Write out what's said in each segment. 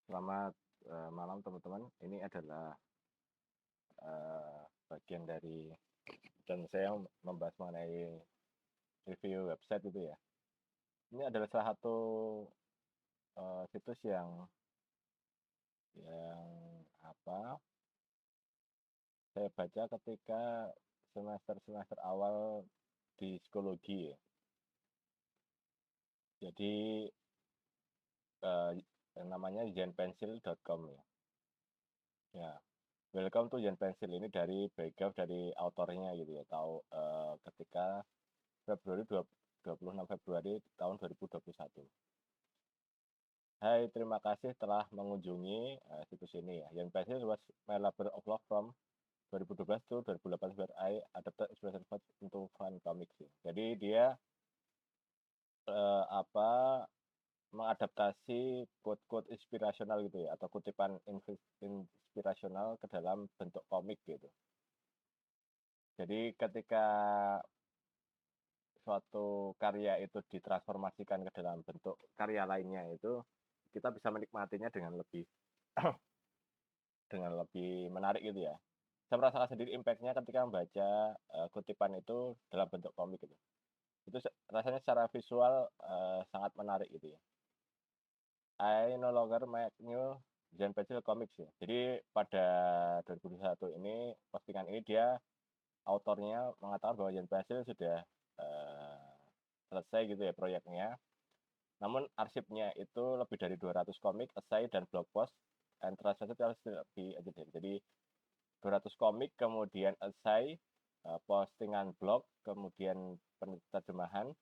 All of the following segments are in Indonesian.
Selamat malam teman-teman. Ini adalah bagian dari dan saya membahas mengenai review website itu ya. Ini adalah salah satu situs yang apa saya baca ketika semester awal di psikologi ya. Jadi namanya zenpencil.com ya. Ya, welcome to Zen Pencil, ini dari background dari autornya gitu ya. Tahu ketika Februari 26 Februari tahun 2021. Hai, terima kasih telah mengunjungi situs ini ya. Zen Pencil was my labor of love from 2012 to 2018 where I adapted inspiration into fun comics. Jadi dia apa mengadaptasi quote-quote inspirasional gitu ya, atau kutipan inspirasional ke dalam bentuk komik gitu. Jadi ketika suatu karya itu ditransformasikan ke dalam bentuk karya lainnya, itu kita bisa menikmatinya dengan lebih menarik gitu ya. Saya merasakan sendiri impact-nya ketika membaca kutipan itu dalam bentuk komik gitu. Itu rasanya secara visual sangat menarik gitu ya. I no longer make new Zen Pencil Comics ya. Jadi pada 2021 ini, postingan ini dia autornya mengatakan bahwa Zen Pencil sudah selesai gitu ya proyeknya. Namun arsipnya itu lebih dari 200 komik, essay, dan blog post, and translated harus lebih edited. Jadi 200 komik, kemudian essay, postingan blog, kemudian penerjemahan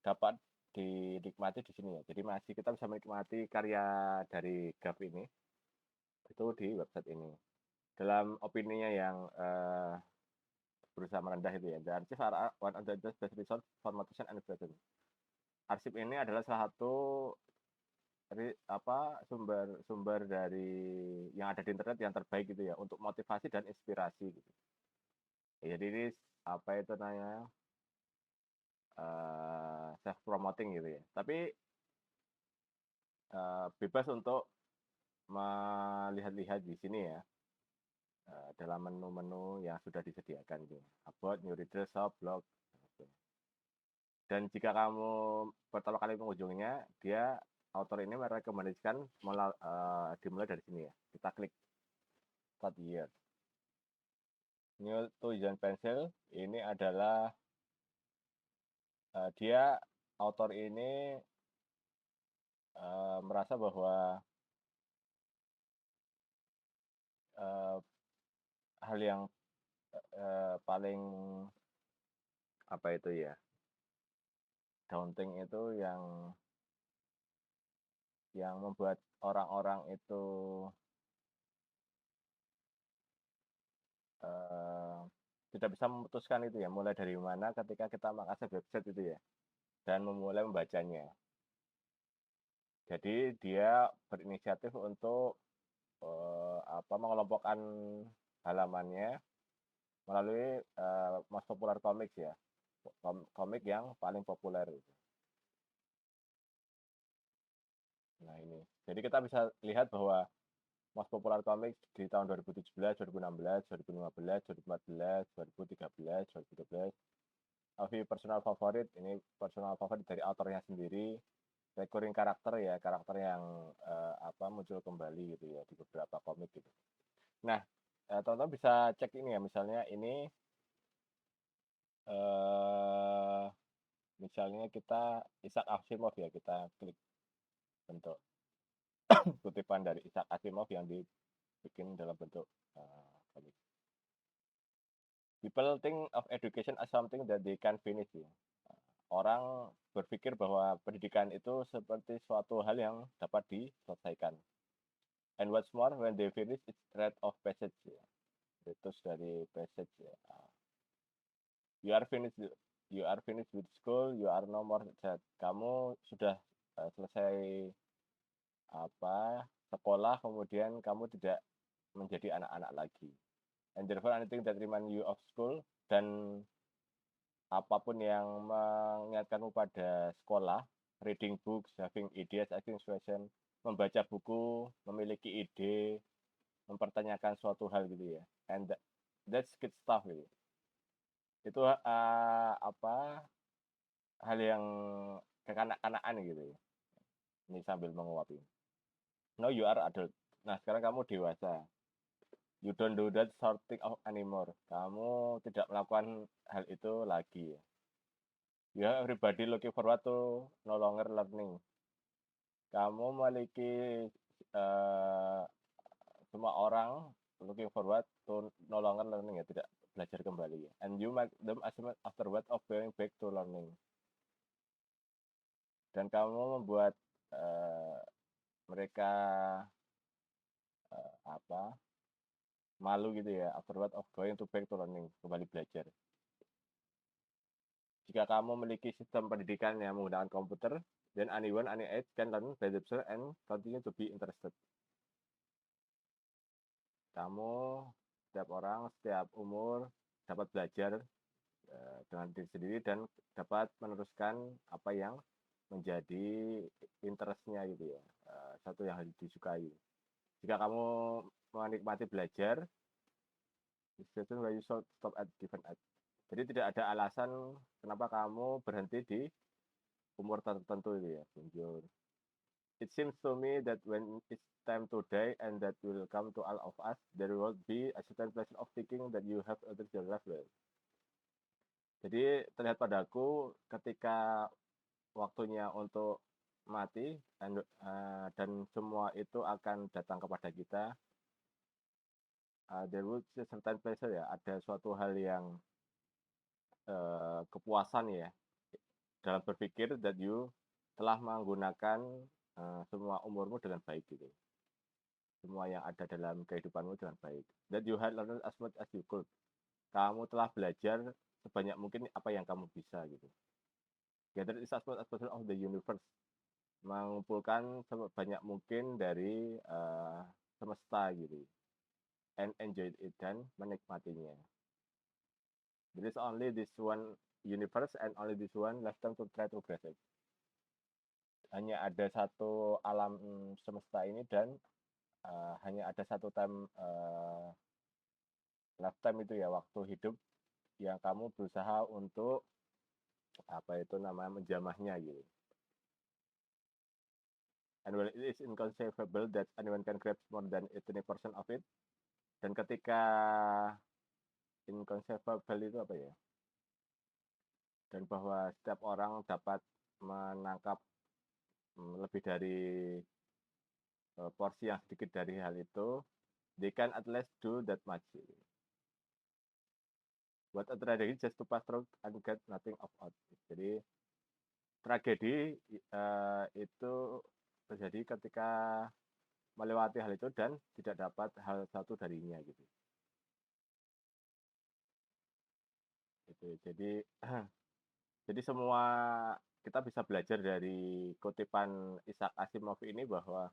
dapat dinikmati di sini ya. Jadi masih kita bisa menikmati karya dari GAF ini itu di website ini. Dalam opininya yang berusaha merendah itu ya, the archive are one of the best resource for motivation and expression. Arsip ini adalah salah satu sumber dari yang ada di internet yang terbaik gitu ya untuk motivasi dan inspirasi gitu. Jadi ini apa itu namanya self promoting gitu ya. Tapi bebas untuk melihat-lihat di sini ya dalam menu-menu yang sudah disediakan gitu. About new readers, shop, blog. Gitu. Dan jika kamu pertama kali mengunjunginya, dia author ini merekomendasikan dimulai dari sini ya. Kita klik start here. New to Zen Pencil ini adalah dia author ini merasa bahwa hal yang paling apa itu ya daunting itu yang membuat orang-orang itu tidak bisa memutuskan itu ya mulai dari mana ketika kita mengakses website itu ya dan memulai membacanya. Jadi dia berinisiatif untuk mengelompokkan halamannya melalui most popular comics ya, komik yang paling populer itu. Nah ini, jadi kita bisa lihat bahwa most popular comics di tahun 2017, 2016, 2015, 2014, 2013, 2013. Personal favorit, ini personal favorit dari autornya sendiri. Recurring karakter ya, karakter yang muncul kembali gitu ya di beberapa komik gitu. Nah, teman-teman bisa cek ini ya, misalnya ini misalnya kita Isaac Asimov ya, kita klik bentuk kutipan dari Isaac Asimov yang dibikin dalam bentuk komik. People think of education as something that they can finish ya. Orang berpikir bahwa pendidikan itu seperti suatu hal yang dapat diselesaikan. And what's more, when they finish, it's thread of passage ya. Itu dari passage ya. You are finished, with school, you are no more sad. Kamu sudah selesai sekolah, kemudian kamu tidak menjadi anak-anak lagi. And therefore anything that remind you of school, dan apapun yang mengingatkanmu pada sekolah, reading books, having ideas, asking question, membaca buku, memiliki ide, mempertanyakan suatu hal gitu ya. And that's good stuff gitu. Itu apa hal yang kekanak-kanakan gitu ya. Ini sambil menguap ini. Now you are adult. Nah, sekarang kamu dewasa. You don't do that sorting of anymore. Kamu tidak melakukan hal itu lagi ya. You have everybody looking forward to no longer learning. Kamu memiliki uh, semua orang looking forward to no longer learning ya, tidak belajar kembali ya. And you make them assessment afterward of going back to learning. Dan kamu membuat mereka apa malu gitu ya, afterward of going to back to learning, kembali belajar. Jika kamu memiliki sistem pendidikan yang menggunakan komputer, then anyone, any age can learn by themselves and continue to be interested. Kamu, setiap orang, setiap umur dapat belajar dengan diri sendiri dan dapat meneruskan apa yang menjadi interestnya gitu ya, satu yang harus disukai. Jika kamu menikmati belajar, situation where you should stop at given age. Jadi tidak ada alasan kenapa kamu berhenti di umur tertentu itu ya, Bunjur. It seems to me that when it's time to die and that will come to all of us, there will be a certain pleasure of thinking that you have entered your life well. Jadi terlihat padaku ketika waktunya untuk mati dan semua itu akan datang kepada kita, there will be a certain pleasure ya, ada suatu hal yang kepuasan ya dalam berpikir that you telah menggunakan semua umurmu dengan baik gitu. Semua yang ada dalam kehidupanmu dengan baik. That you had learned as much as you could. Kamu telah belajar sebanyak mungkin apa yang kamu bisa gitu. Gather is as much as possible of the universe. Mengumpulkan sebanyak mungkin dari semesta gitu. And enjoy it dan menikmatinya. There is only this one universe and only this one lifetime to try to grasp it. Hanya ada satu alam semesta ini dan hanya ada satu lifetime itu ya, waktu hidup yang kamu berusaha untuk apa itu namanya menjamahnya gitu. And when it is inconceivable that anyone can grab more than 20% of it. Dan ketika inconceivable itu apa ya? Dan bahwa setiap orang dapat menangkap lebih dari porsi yang sedikit dari hal itu, they can at least do that much. What a tragedy just to pass through and get nothing of out. Jadi tragedi itu terjadi ketika melewati hal itu dan tidak dapat hal satu darinya gitu. Jadi semua kita bisa belajar dari kutipan Isaac Asimov ini bahwa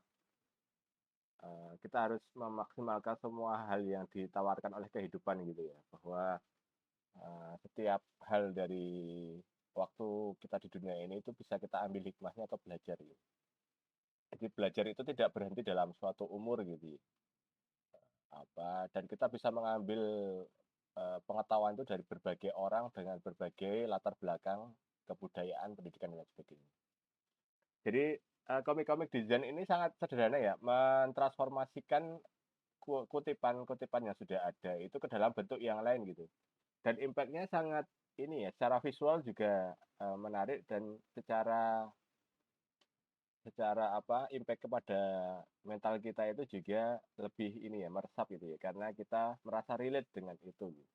kita harus memaksimalkan semua hal yang ditawarkan oleh kehidupan gitu ya, bahwa setiap hal dari waktu kita di dunia ini itu bisa kita ambil hikmahnya atau belajar gitu. Jadi belajar itu tidak berhenti dalam suatu umur gitu dan kita bisa mengambil pengetahuan itu dari berbagai orang dengan berbagai latar belakang kebudayaan, pendidikan dan sebagainya. Jadi komik-komik desain ini sangat sederhana ya, mentransformasikan kutipan-kutipan yang sudah ada itu ke dalam bentuk yang lain gitu. Dan impact-nya sangat ini ya, secara visual juga menarik dan secara impact kepada mental kita itu juga lebih ini ya, meresap gitu ya, karena kita merasa relate dengan itu gitu.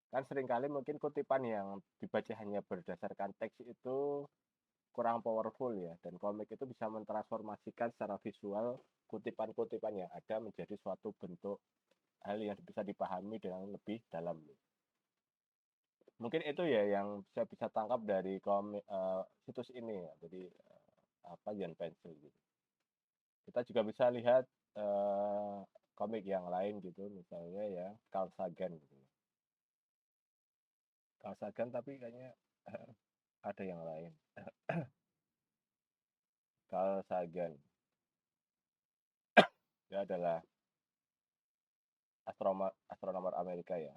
Kan seringkali mungkin kutipan yang dibaca hanya berdasarkan teks itu kurang powerful ya, dan komik itu bisa mentransformasikan secara visual kutipan-kutipan yang ada menjadi suatu bentuk hal yang bisa dipahami dengan lebih dalam. Mungkin itu ya yang saya bisa tangkap dari situs ini ya, jadi Jan Pencil gitu. Kita juga bisa lihat komik yang lain gitu, misalnya ya Carl Sagan gitu. Carl Sagan tapi kayaknya ada yang lain. Carl Sagan. Dia adalah astronomer Amerika ya.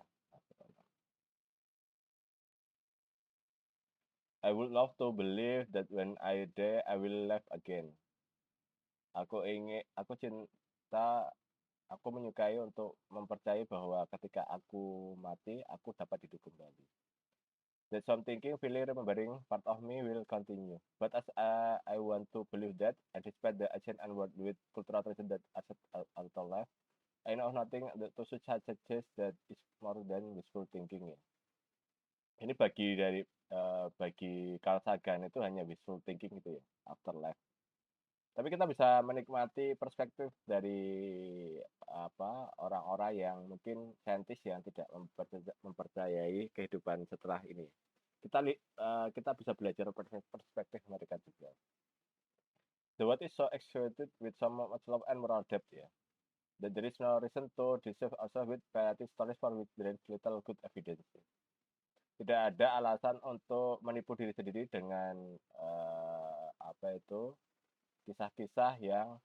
I would love to believe that when I die I will live again. Aku menyukai untuk mempercayai bahwa ketika aku mati, aku dapat hidup kembali. That some thinking, feeling, remembering part of me will continue. But as I want to believe that, and despite the ancient and world with cultural tradition that accept afterlife, I know nothing to suggest that is more than wishful thinking ya. Ini bagi Carl Sagan itu hanya wishful thinking gitu ya, afterlife. Tapi kita bisa menikmati perspektif dari orang-orang yang mungkin saintis yang tidak mempercayai kehidupan setelah ini. Kita bisa belajar perspektif mereka juga. The world is so excited with so much love and moral depth ya. That there is no reason to deceive ourselves with variety stories for which there is little good evidence. Tidak ada alasan untuk menipu diri sendiri dengan kisah-kisah yang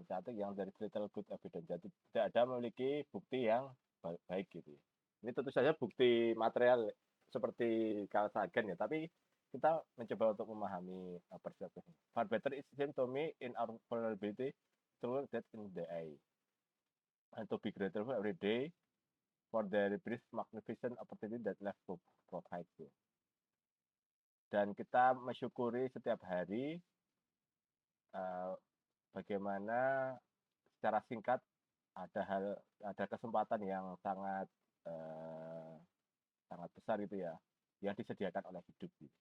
cantik, yang dari little good evidence. Jadi tidak ada memiliki bukti yang baik gitu. Ini tentu saja bukti material seperti Carl Sagan ya, tapi kita mencoba untuk memahami perspektifnya. Far better it seems to me in our vulnerability to look that in the eye and to be grateful every day for the brief magnificent opportunity that life provides you. Dan kita mensyukuri setiap hari bagaimana secara singkat ada kesempatan yang sangat besar gitu ya, yang disediakan oleh hidup gitu.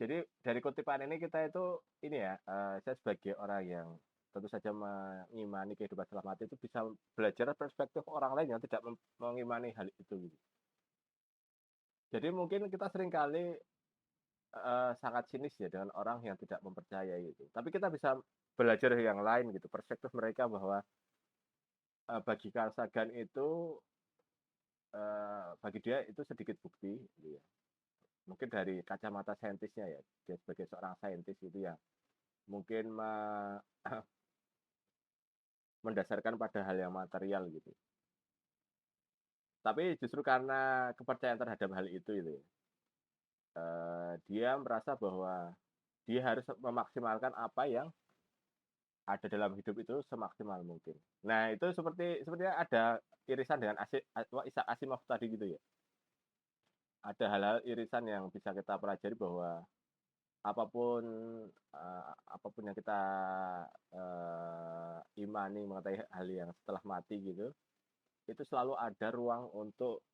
Jadi dari kutipan ini kita itu saya sebagai orang yang tentu saja mengimani kehidupan setelah mati itu bisa belajar perspektif orang lain yang tidak mengimani hal itu gitu. Jadi mungkin kita seringkali sangat sinis ya dengan orang yang tidak mempercayai itu. Tapi kita bisa belajar yang lain gitu, perspektif mereka bahwa bagi Carl Sagan itu bagi dia itu sedikit bukti gitu ya. Mungkin dari kacamata saintisnya ya, dia sebagai seorang saintis gitu ya, mungkin mendasarkan pada hal yang material gitu. Tapi justru karena kepercayaan terhadap hal itu ya, dia merasa bahwa dia harus memaksimalkan apa yang ada dalam hidup itu semaksimal mungkin. Nah itu sepertinya ada irisan dengan Isaac Asimov tadi gitu ya. Ada hal-hal irisan yang bisa kita pelajari bahwa apapun yang kita imani mengenai hal yang setelah mati gitu, itu selalu ada ruang untuk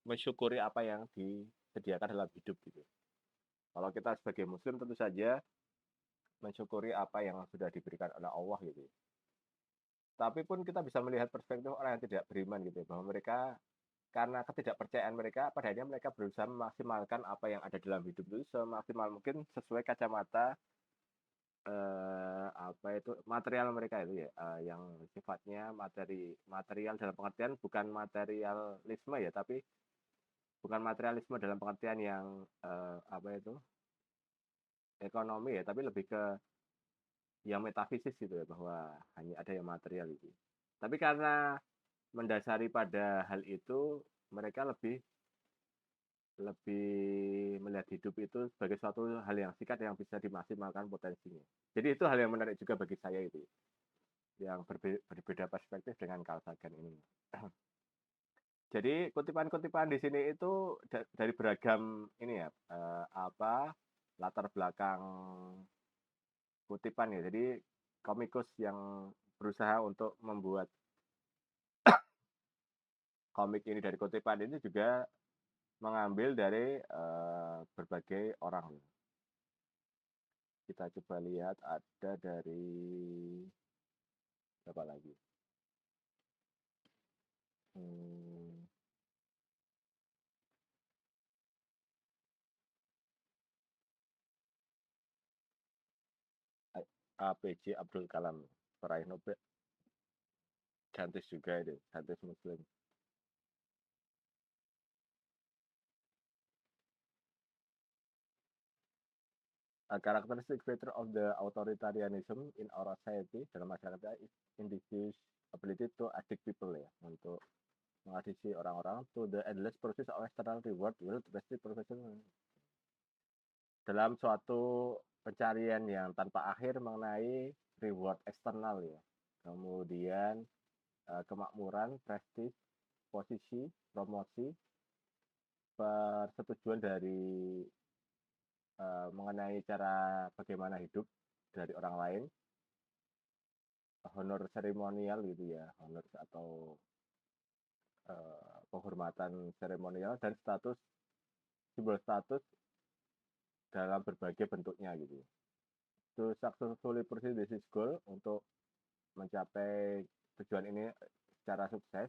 mensyukuri apa yang disediakan dalam hidup gitu. Kalau kita sebagai muslim tentu saja mensyukuri apa yang sudah diberikan oleh Allah gitu. Tapi pun kita bisa melihat perspektif orang yang tidak beriman gitu, bahwa mereka karena ketidakpercayaan mereka, pada akhirnya mereka berusaha memaksimalkan apa yang ada dalam hidup itu semaksimal mungkin sesuai kacamata material mereka itu ya, yang sifatnya material dalam pengertian bukan materialisme ya, tapi bukan materialisme dalam pengertian yang ekonomi ya, tapi lebih ke yang metafisis gitu ya, bahwa hanya ada yang material itu. Tapi karena mendasari pada hal itu, mereka lebih melihat hidup itu sebagai suatu hal yang sikat yang bisa dimaksimalkan potensinya. Jadi itu hal yang menarik juga bagi saya itu, yang berbeda perspektif dengan Carl Sagan ini. Jadi kutipan-kutipan di sini itu dari beragam latar belakang kutipan ya. Jadi komikus yang berusaha untuk membuat komik ini dari kutipan ini juga mengambil dari berbagai orang. Kita coba lihat ada dari berapa lagi. A.P.J. Abdul Kalam, peraih Nobel, saintis juga itu, saintis Muslim. A characteristic feature of the authoritarianism in our society dalam masyarakat kita is individual's ability to addict people ya, untuk mengadiksi orang-orang to the endless process of external reward will pasti professional dalam suatu pencarian yang tanpa akhir mengenai reward eksternal ya, kemudian kemakmuran, prestis, posisi, promosi, persetujuan dari mengenai cara bagaimana hidup dari orang lain, honor seremonial gitu ya, honor atau penghormatan seremonial, dan status, simbol status dalam berbagai bentuknya gitu. To successfully pursue this goal, untuk mencapai tujuan ini secara sukses,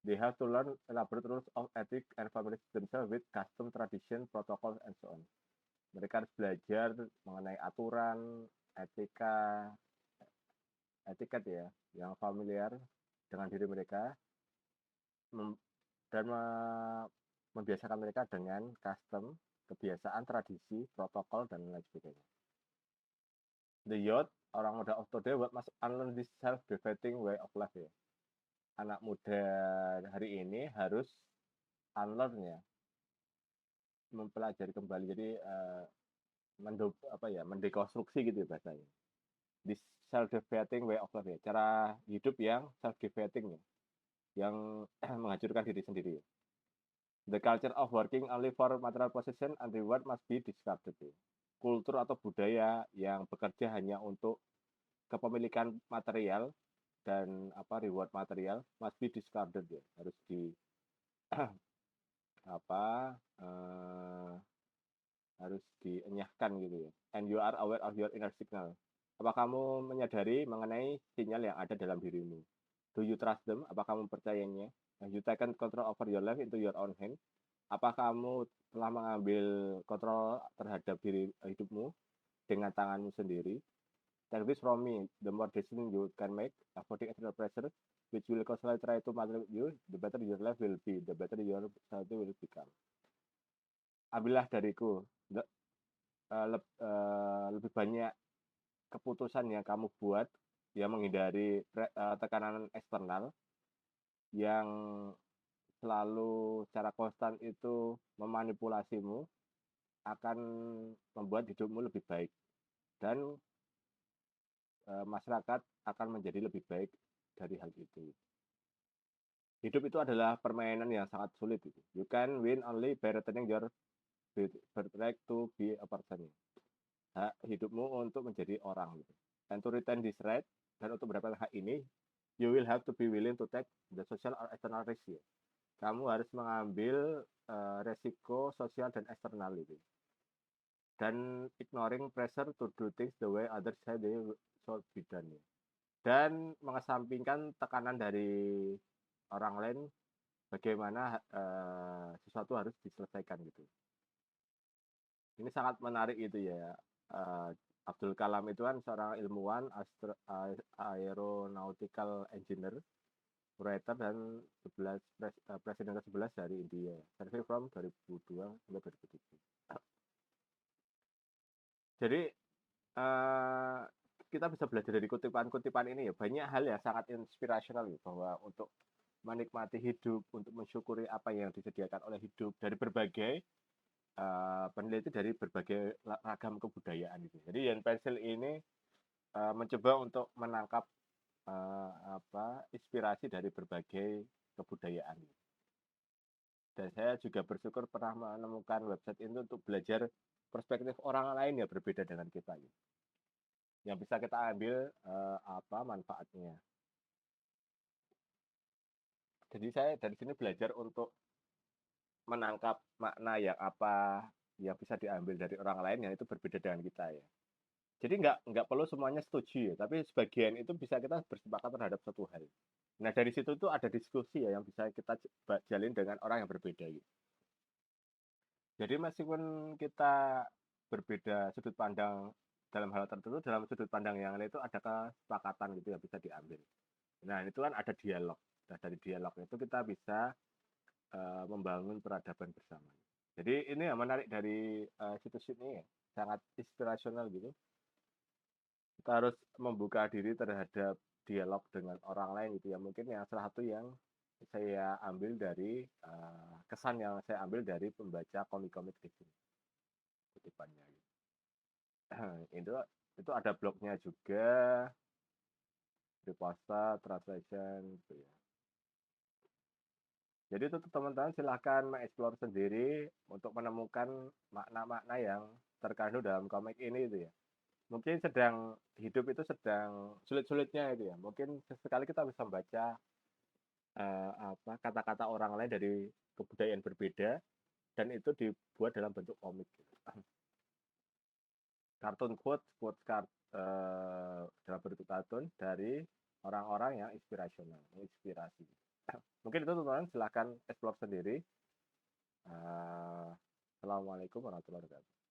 they have to learn elaborate rules of ethics and familiarize themselves with custom, tradition, protocol, and so on. Mereka harus belajar mengenai aturan, etiket ya, yang familiar dengan diri mereka, dan membiasakan mereka dengan custom, kebiasaan, tradisi, protokol, dan lain sebagainya. The youth, orang muda of today, must unlearn this self-defeating way of life ya. Anak muda hari ini harus unlearn ya, mempelajari kembali, jadi mendekonstruksi gitu ya bahasanya. This self-defeating way of life ya, cara hidup yang self-defeating ya, yang menghancurkan diri sendiri ya. The culture of working only for material possession and reward must be discarded ya. Kultur atau budaya yang bekerja hanya untuk kepemilikan material dan reward material must be discarded ya, harus di harus dienyahkan gitu ya. And you are aware of your inner signal. Apa kamu menyadari mengenai sinyal yang ada dalam dirimu? Do you trust them? Apa kamu percayanya? Have you taken control over your life into your own hand? Apa kamu telah mengambil kontrol terhadap diri hidupmu dengan tanganmu sendiri? Take this from me, the more decision you can make, avoiding external pressure, which will constantly try to manipulate you, the better your life will be, the better your society will become. Ambillah dariku lebih banyak keputusan yang kamu buat yang menghindari tekanan eksternal yang selalu secara konstan itu memanipulasimu, akan membuat hidupmu lebih baik, dan masyarakat akan menjadi lebih baik dari hal itu. Hidup itu adalah permainan yang sangat sulit. You can win only by returning your birthright to be a person. Hak hidupmu untuk menjadi orang. And to return this right, dan untuk mendapatkan hak ini, you will have to be willing to take the social or external risk. Kamu harus mengambil resiko sosial dan eksternal itu. Dan ignoring pressure to do things the way others say they should be done. Dan mengesampingkan tekanan dari orang lain bagaimana sesuatu harus diselesaikan gitu. Ini sangat menarik itu ya. Abdul Kalam itu kan seorang ilmuwan, aeronautical engineer, writer, dan presiden ke-11 dari India. Survey from 2002 sampai 2007. Jadi kita bisa belajar dari kutipan-kutipan ini ya, banyak hal yang sangat inspirasional ya, bahwa untuk menikmati hidup, untuk mensyukuri apa yang disediakan oleh hidup dari berbagai peneliti dari berbagai ragam kebudayaan itu. Jadi Jan Pencil ini mencoba untuk menangkap inspirasi dari berbagai kebudayaan. Dan saya juga bersyukur pernah menemukan website ini untuk belajar perspektif orang lain yang berbeda dengan kita, yang bisa kita ambil manfaatnya. Jadi saya dari sini belajar untuk menangkap makna yang bisa diambil dari orang lain yang itu berbeda dengan kita ya. Jadi nggak perlu semuanya setuju ya, tapi sebagian itu bisa kita bersepakat terhadap satu hal. Nah dari situ tuh ada diskusi ya yang bisa kita jalin dengan orang yang berbeda gitu. Jadi meskipun kita berbeda sudut pandang dalam hal tertentu, dalam sudut pandang yang lain itu ada kesepakatan gitu yang bisa diambil. Nah itu kan ada dialog. Nah dari dialog itu kita bisa membangun peradaban bersama. Jadi ini yang menarik dari situs ini ya. sangat inspirasional gitu. Kita harus membuka diri terhadap dialog dengan orang lain gitu ya. Mungkin yang salah satu yang saya ambil dari, kesan yang saya ambil dari pembaca komik-komik itu, kutipannya gitu. Itu itu ada blognya juga, reposta, translation gitu ya. Jadi itu teman-teman silahkan mengeksplor sendiri untuk menemukan makna-makna yang terkandung dalam komik ini itu ya. Mungkin sedang hidup itu sedang sulit-sulitnya itu ya. Mungkin sesekali kita bisa membaca kata-kata orang lain dari kebudayaan berbeda dan itu dibuat dalam bentuk komik. Gitu. Kartun dalam bentuk kartun dari orang-orang yang inspirasional, menginspirasi. Mungkin itu teman-teman silahkan explore sendiri. Assalamualaikum warahmatullahi wabarakatuh.